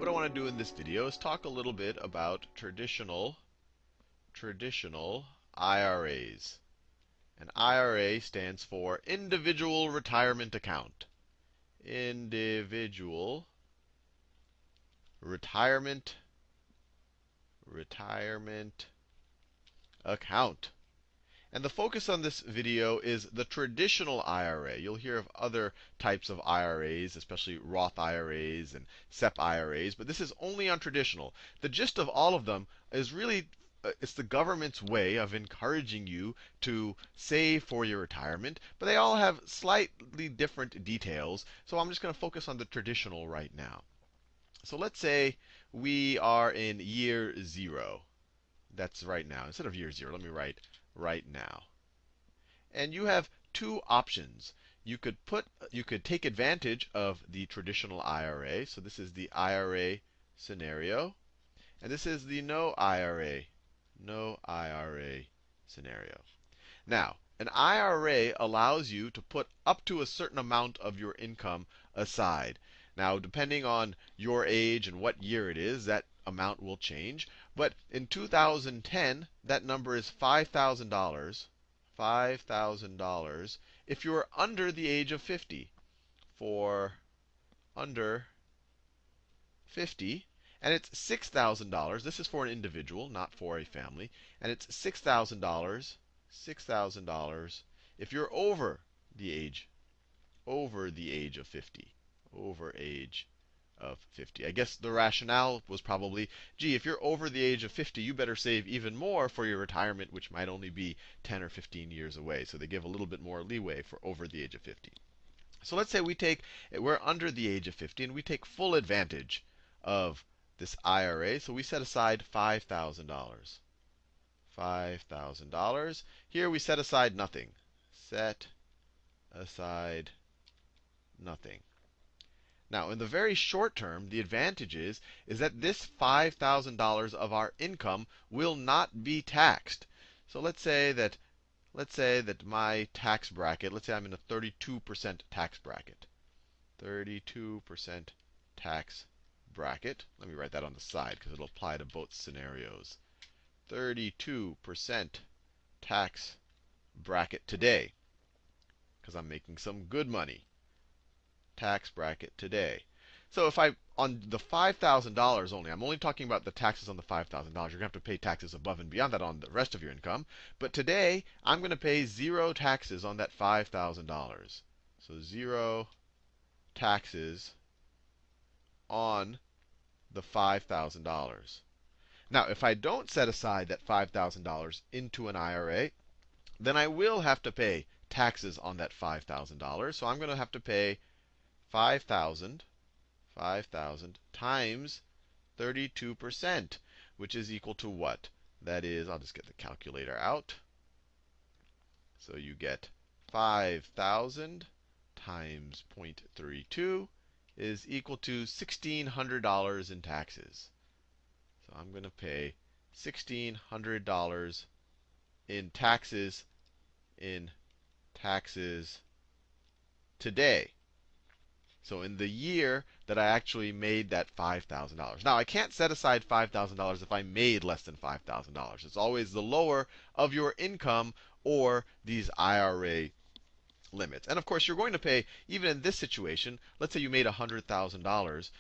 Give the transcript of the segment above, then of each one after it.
what I want to do in this video is talk a little bit about traditional IRAs. An IRA stands for Individual Retirement Account. Individual Retirement Account. And the focus on this video is the traditional IRA. You'll hear of other types of IRAs, especially Roth IRAs and SEP IRAs, but this is only on traditional. The gist of all of them is really it's the government's way of encouraging you to save for your retirement, but they all have slightly different details. So I'm just going to focus on the traditional right now. So let's say we are in year 0. That's right now. Instead of year 0, let me write right now. And you have two options. You could take advantage of the traditional IRA. So this is the IRA scenario, and this is the no IRA scenario. Now, an IRA allows you to put up to a certain amount of your income aside. Now, depending on your age and what year it is, that amount will change. But in 2010, that number is $5,000. $5,000 if you're under the age of 50. For under 50, and it's $6,000. This is for an individual, not for a family. And it's $6,000 if you're over the age of 50. Over age of 50. I guess the rationale was probably, gee, if you're over the age of 50, you better save even more for your retirement, which might only be 10 or 15 years away. So they give a little bit more leeway for over the age of 50. So let's say we're under the age of 50, and we take full advantage of this IRA. So we set aside $5,000. $5,000. Here we set aside nothing. Set aside nothing. Now, in the very short term, the advantage is that this $5,000 of our income will not be taxed. So let's say that my tax bracket, let's say I'm in a 32% tax bracket. 32% tax bracket. Let me write that on the side because it'll apply to both scenarios. 32% tax bracket today, because I'm making some good money. Tax bracket today. So if on the $5,000 only, I'm only talking about the taxes on the $5,000. You're going to have to pay taxes above and beyond that on the rest of your income. But today, I'm going to pay 0 taxes on that $5,000. So 0 taxes on the $5,000. Now, if I don't set aside that $5,000 into an IRA, then I will have to pay taxes on that $5,000. So I'm going to have to pay 5,000 times 32%, which is equal to what? That is, I'll just get the calculator out. So you get 5,000 times 0.32 is equal to $1,600 in taxes. So I'm going to pay $1,600 in taxes today. So in the year that I actually made that $5,000. Now, I can't set aside $5,000 if I made less than $5,000. It's always the lower of your income or these IRA limits. And of course, you're going to pay, even in this situation, let's say you made $100,000.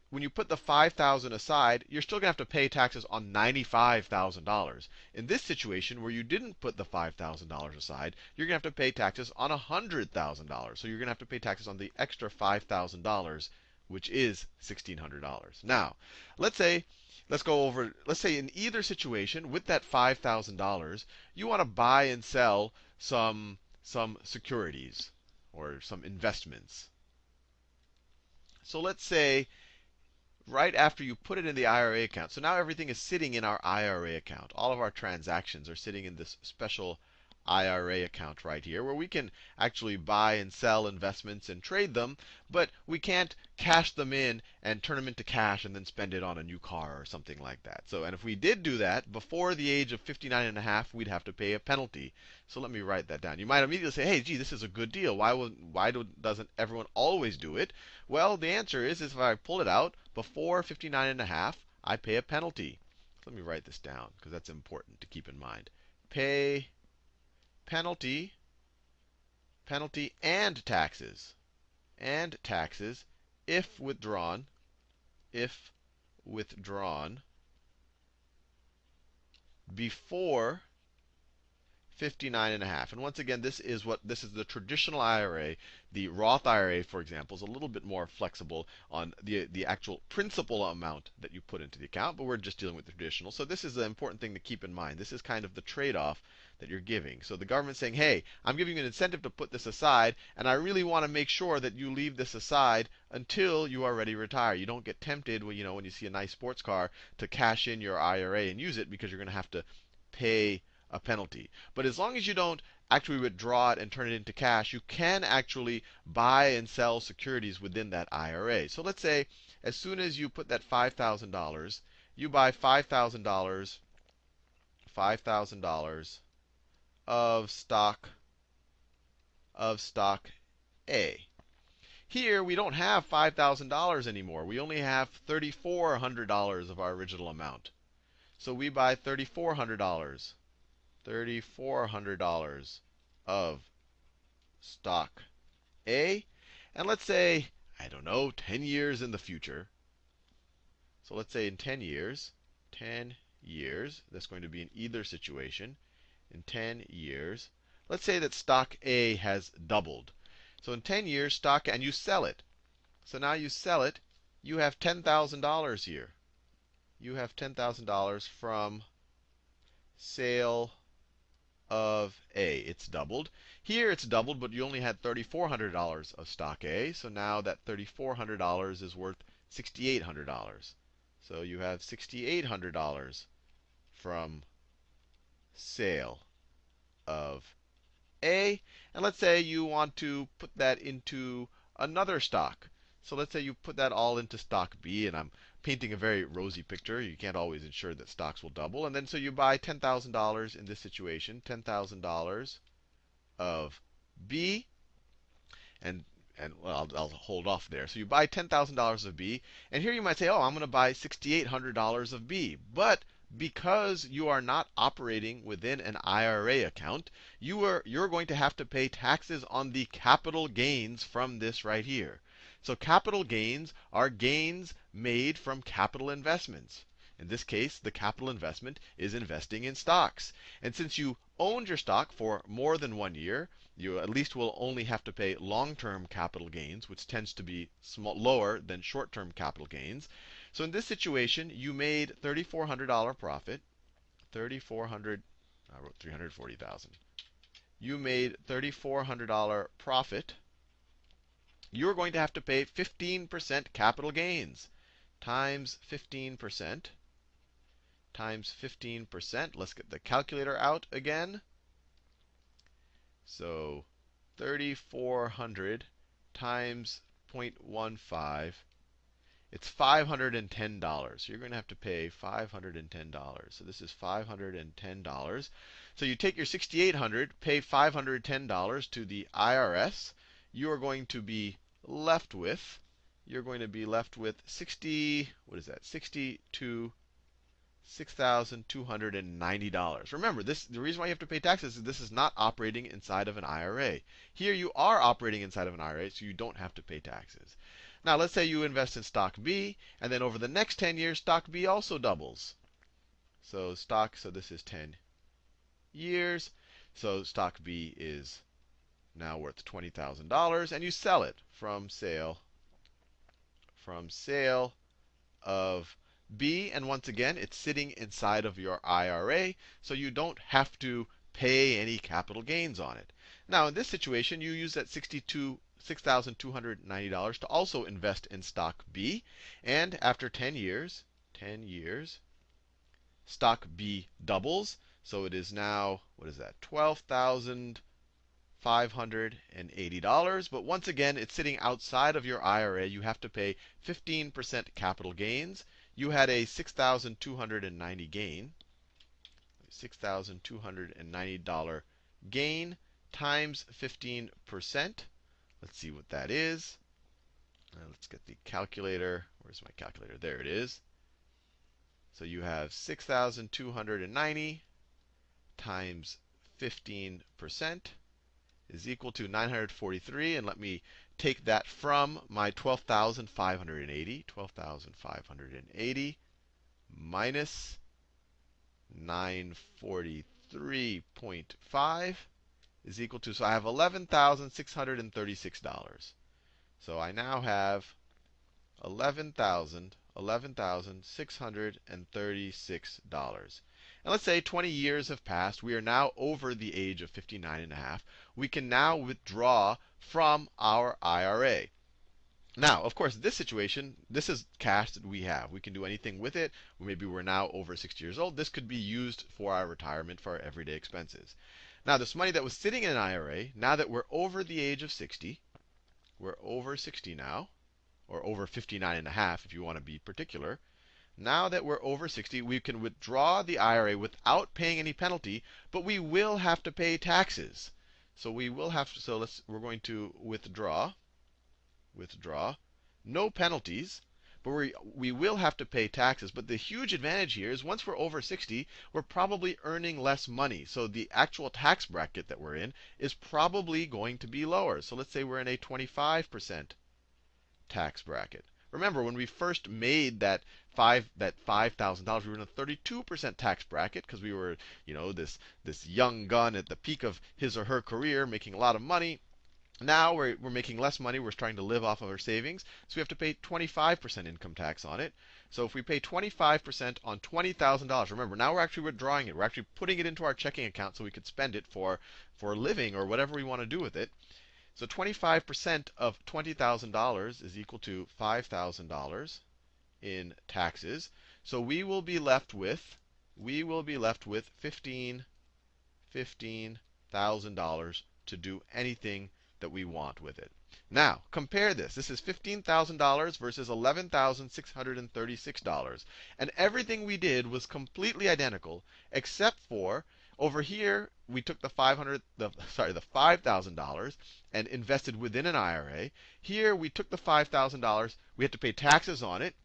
When you put the $5,000 aside, you're still going to have to pay taxes on $95,000. In this situation, where you didn't put the $5,000 aside, you're going to have to pay taxes on $100,000. So you're going to have to pay taxes on the extra $5,000, which is $1,600. Now, let's say in either situation, with that $5,000, you want to buy and sell some securities or some investments. So let's say right after you put it in the IRA account. So now everything is sitting in our IRA account. All of our transactions are sitting in this special IRA account right here, where we can actually buy and sell investments and trade them, but we can't cash them in and turn them into cash and then spend it on a new car or something like that. So, and if we did do that before the age of 59 and a half, we'd have to pay a penalty. So let me write that down. You might immediately say, hey, gee, this is a good deal. Doesn't everyone always do it? Well, the answer is if I pull it out before 59 and a half, I pay a penalty. Let me write this down because that's important to keep in mind. Pay penalty, penalty and taxes if if withdrawn before 59 and a half. And once again, this is the traditional IRA. The Roth IRA, for example, is a little bit more flexible on the actual principal amount that you put into the account, but we're just dealing with the traditional. So this is the important thing to keep in mind. This is kind of the trade-off that you're giving. So the government's saying, hey, I'm giving you an incentive to put this aside, and I really want to make sure that you leave this aside until you already retire. You don't get tempted when you see a nice sports car to cash in your IRA and use it because you're going to have to pay a penalty. But as long as you don't actually withdraw it and turn it into cash, you can actually buy and sell securities within that IRA. So let's say as soon as you put that $5,000, you buy $5,000 of stock A. Here we don't have $5,000 anymore. We only have $3,400 of our original amount. So we buy $3,400 of stock A. And let's say, I don't know, 10 years in the future. So let's say in 10 years, that's going to be in either situation. In 10 years, let's say that stock A has doubled. So in 10 years, and you sell it. So now you sell it, you have $10,000 here. You have $10,000 from sale of A. It's doubled. Here it's doubled, but you only had $3,400 of stock A. So now that $3,400 is worth $6,800. So you have $6,800 from sale of A. And let's say you want to put that into another stock. So let's say you put that all into stock B, and I'm painting a very rosy picture. You can't always ensure that stocks will double. And then so you buy $10,000 in this situation, $10,000 of B, and well, I'll hold off there. So you buy $10,000 of B, and here you might say, oh, I'm going to buy $6,800 of B. But because you are not operating within an IRA account, you're going to have to pay taxes on the capital gains from this right here. So capital gains are gains made from capital investments. In this case, the capital investment is investing in stocks. And since you owned your stock for more than 1 year, you at least will only have to pay long-term capital gains, which tends to be lower than short-term capital gains. So in this situation, you made $3,400 profit. 3,400, I wrote 340,000. You made $3,400 profit. You're going to have to pay 15% capital gains times 15% times 15%. Let's get the calculator out again. So 3,400 times 0.15, it's $510. So you're going to have to pay $510. So this is $510. So you take your $6,800, pay $510 to the IRS. You are going to be left with, what is that? $6,290. Remember, the reason why you have to pay taxes is this is not operating inside of an IRA. Here you are operating inside of an IRA, so you don't have to pay taxes. Now, let's say you invest in stock B, and then over the next 10 years, stock B also doubles. So this is 10 years. So stock B is now worth $20,000, and you sell it from sale of B. And once again, it's sitting inside of your IRA, so you don't have to pay any capital gains on it. Now, in this situation, you use that $6,290 to also invest in stock B. And after 10 years, stock B doubles. So it is now, what is that? $12,580. But once again, it's sitting outside of your IRA. You have to pay 15% capital gains. You had a 6,290 gain. $6,290 gain times 15%. Let's see what that is. Let's get the calculator. Where's my calculator? There it is. So you have 6,290 times 15% is equal to 943. And let me take that from my 12,580. 12,580 minus 943.5 is equal to, so I have $11,636. So I now have $11,636. And let's say 20 years have passed. We are now over the age of 59 and a half. We can now withdraw from our IRA. Now, of course, this situation, this is cash that we have. We can do anything with it. Maybe we're now over 60 years old. This could be used for our retirement, for our everyday expenses. Now, this money that was sitting in an IRA, now that we're over the age of 60, we're over 60 now, or over 59 and a half if you want to be particular. Now that we're over 60, we can withdraw the IRA without paying any penalty, but we will have to pay taxes. So we will have to, we're going to withdraw, no penalties, but we will have to pay taxes. But the huge advantage here is once we're over 60, we're probably earning less money. So the actual tax bracket that we're in is probably going to be lower. So let's say we're in a 25% tax bracket. Remember, when we first made that $5,000, we were in a 32% tax bracket because we were, this young gun at the peak of his or her career, making a lot of money. Now we're making less money. We're trying to live off of our savings. So we have to pay 25% income tax on it. So if we pay 25% on $20,000, remember, now we're actually withdrawing it. We're actually putting it into our checking account so we could spend it for living or whatever we want to do with it. So 25% of $20,000 is equal to $5,000 in taxes. So we will be left with $15,000 to do anything that we want with it. Now, compare this. This is $15,000 versus $11,636. And everything we did was completely identical, except for over here, we took the $5,000 and invested within an IRA. Here, we took the $5,000. We had to pay taxes on it.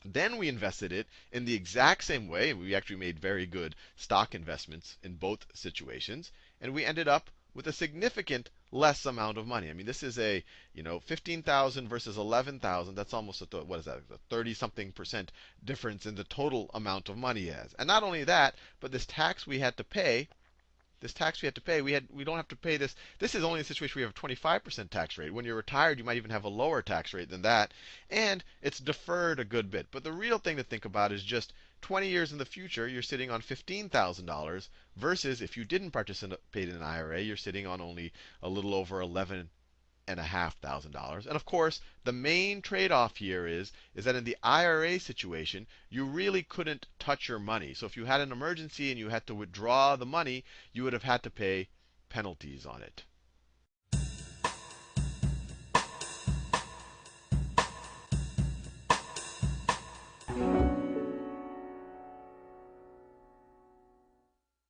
Then we invested it in the exact same way. We actually made very good stock investments in both situations. And we ended up with a significant less amount of money. I mean, this is a 15,000 versus 11,000. That's almost a, what is that? A 30-something% difference in the total amount of money he has. And not only that, but this tax we had to pay. We don't have to pay this. This is only a situation where we have a 25% tax rate. When you're retired, you might even have a lower tax rate than that. And it's deferred a good bit. But the real thing to think about is just 20 years in the future, you're sitting on $15,000 versus if you didn't participate in an IRA, you're sitting on only a little over $11,500. And of course, the main trade-off here is that in the IRA situation, you really couldn't touch your money. So if you had an emergency and you had to withdraw the money, you would have had to pay penalties on it.